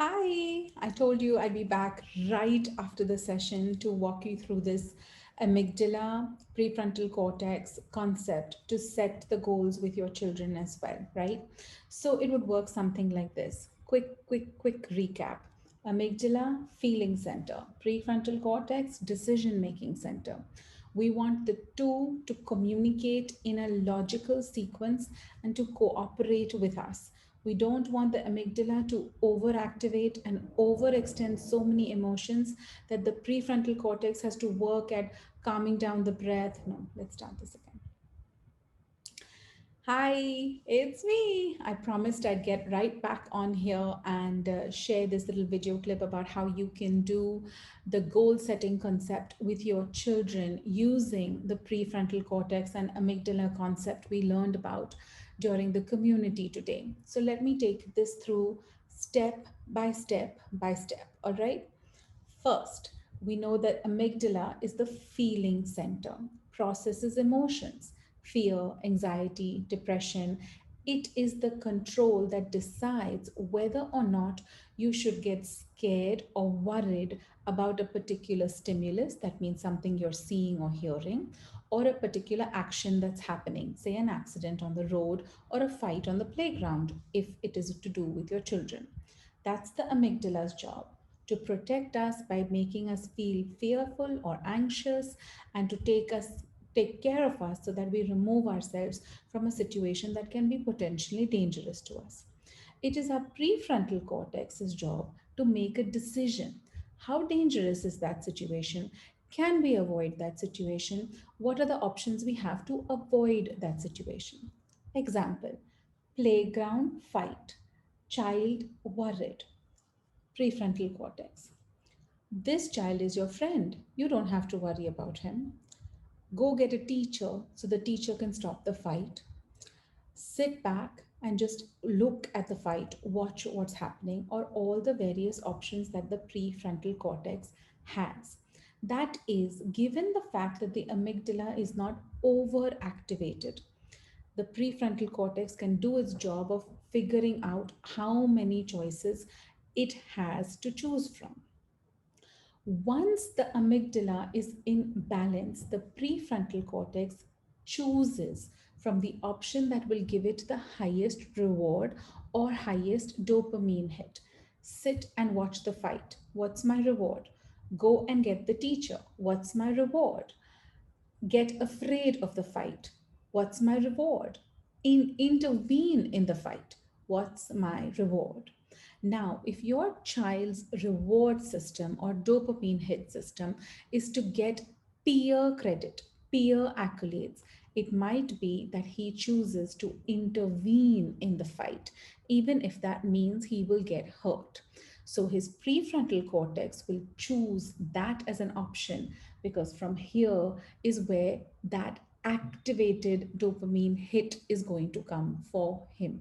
Hi, I told you I'd be back right after the session to walk you through this amygdala prefrontal cortex concept to set the goals with your children as well, right? So it would work something like this. Quick recap. Amygdala, feeling center. Prefrontal cortex, decision making center. We want the two to communicate in a logical sequence and to cooperate with us. We don't want the amygdala to overactivate and overextend so many emotions that the prefrontal cortex has to work at calming down the breath. No, let's start this again. Hi, it's me. I promised I'd get right back on here and share this little video clip about how you can do the goal setting concept with your children using the prefrontal cortex and amygdala concept we learned about during the community today. So let me take this through step by step by step. All right. First, we know that amygdala is the feeling center, processes emotions, fear, anxiety, depression. It is the control that decides whether or not you should get scared or worried about a particular stimulus, that means something you're seeing or hearing, or a particular action that's happening, say an accident on the road or a fight on the playground, if it is to do with your children. That's the amygdala's job, to protect us by making us feel fearful or anxious and to take care of us so that we remove ourselves from a situation that can be potentially dangerous to us. It is our prefrontal cortex's job to make a decision. How dangerous is that situation? Can we avoid that situation? What are the options we have to avoid that situation? Example: playground fight, child worried, prefrontal cortex. This child is your friend. You don't have to worry about him. Go get a teacher so the teacher can stop the fight. Sit back and just look at the fight, watch what's happening, or all the various options that the prefrontal cortex has. That is given the fact that the amygdala is not overactivated. The prefrontal cortex can do its job of figuring out how many choices it has to choose from. Once the amygdala is in balance, the prefrontal cortex chooses from the option that will give it the highest reward or highest dopamine hit. Sit and watch the fight. What's my reward? Go and get the teacher. What's my reward? Get afraid of the fight. What's my reward? Intervene in the fight. What's my reward? Now, if your child's reward system or dopamine hit system is to get peer credit, peer accolades, it might be that he chooses to intervene in the fight, even if that means he will get hurt. So his prefrontal cortex will choose that as an option because from here is where that activated dopamine hit is going to come for him.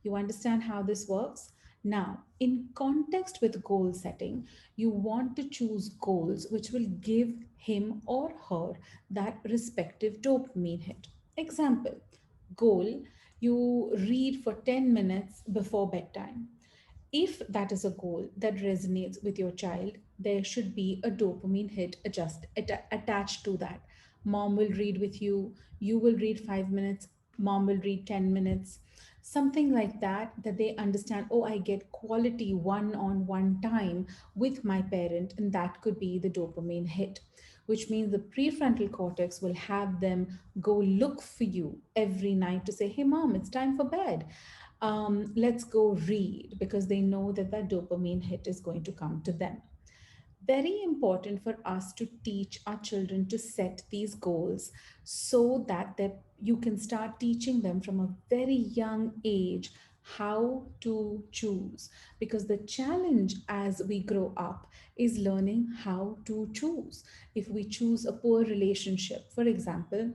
You understand how this works? Now, in context with goal setting, you want to choose goals which will give him or her that respective dopamine hit. Example: goal, you read for 10 minutes before bedtime. If that is a goal that resonates with your child, there should be a dopamine hit attached to that. Mom will read with you, you will read 5 minutes, mom will read 10 minutes, something like that, that they understand, oh, I get quality one on one time with my parent, and that could be the dopamine hit. Which means the prefrontal cortex will have them go look for you every night to say, hey, mom, it's time for bed, let's go read, because they know that that dopamine hit is going to come to them. Very important for us to teach our children to set these goals so that you can start teaching them from a very young age how to choose, because the challenge as we grow up is learning how to choose. If we choose a poor relationship, for example,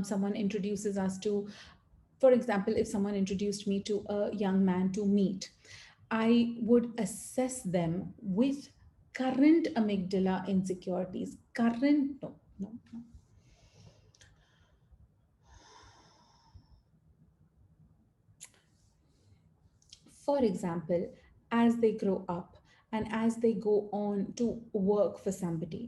someone introduces us to for example, if someone introduced me to a young man to meet, I would assess them with current amygdala insecurities. No. For example, as they grow up and as they go on to work for somebody.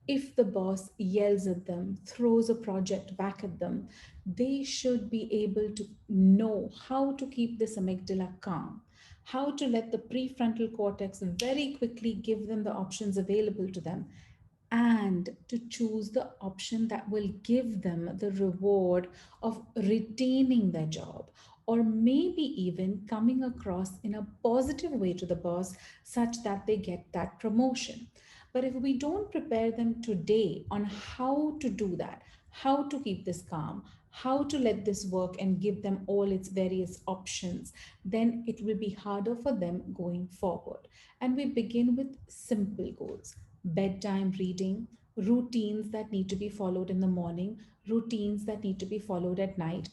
If the boss yells at them, throws a project back at them, they should be able to know how to keep this amygdala calm, how to let the prefrontal cortex very quickly give them the options available to them, and to choose the option that will give them the reward of retaining their job, or maybe even coming across in a positive way to the boss such that they get that promotion. But if we don't prepare them today on how to do that, how to keep this calm, how to let this work and give them all its various options, then it will be harder for them going forward. And we begin with simple goals: bedtime reading, routines that need to be followed in the morning, routines that need to be followed at night.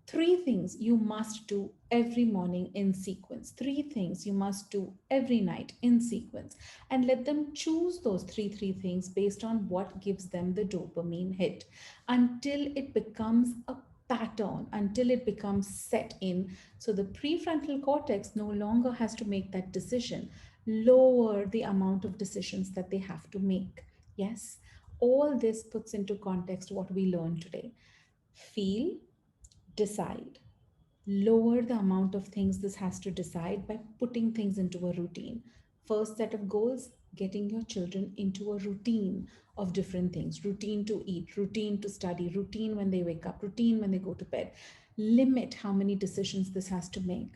Three things you must do every morning in sequence, three things you must do every night in sequence, and let them choose those three things based on what gives them the dopamine hit until it becomes a pattern, until it becomes set in. So the prefrontal cortex no longer has to make that decision, lower the amount of decisions that they have to make. Yes, all this puts into context what we learned today. Feel, decide, lower the amount of things this has to decide by putting things into a routine. First set of goals: getting your children into a routine of different things: routine to eat, routine to study, routine when they wake up, routine when they go to bed. Limit how many decisions this has to make.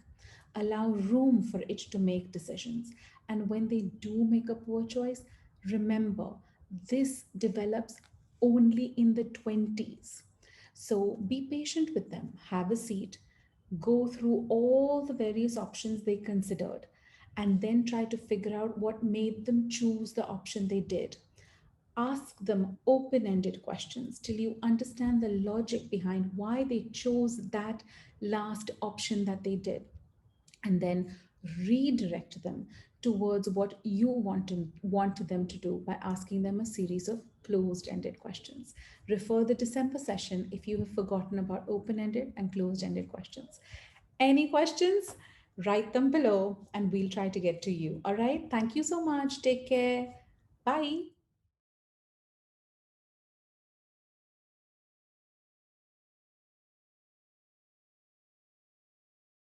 Allow room for it to make decisions. And when they do make a poor choice, remember this develops only in the 20s. So be patient with them, have a seat, go through all the various options they considered, and then try to figure out what made them choose the option they did. Ask them open ended questions till you understand the logic behind why they chose that last option that they did, and then redirect them towards what you want them to do by asking them a series of closed ended questions. Refer the December session if you have forgotten about open ended and closed ended questions. Any questions? Write them below and we'll try to get to you. All right. Thank you so much. Take care. Bye.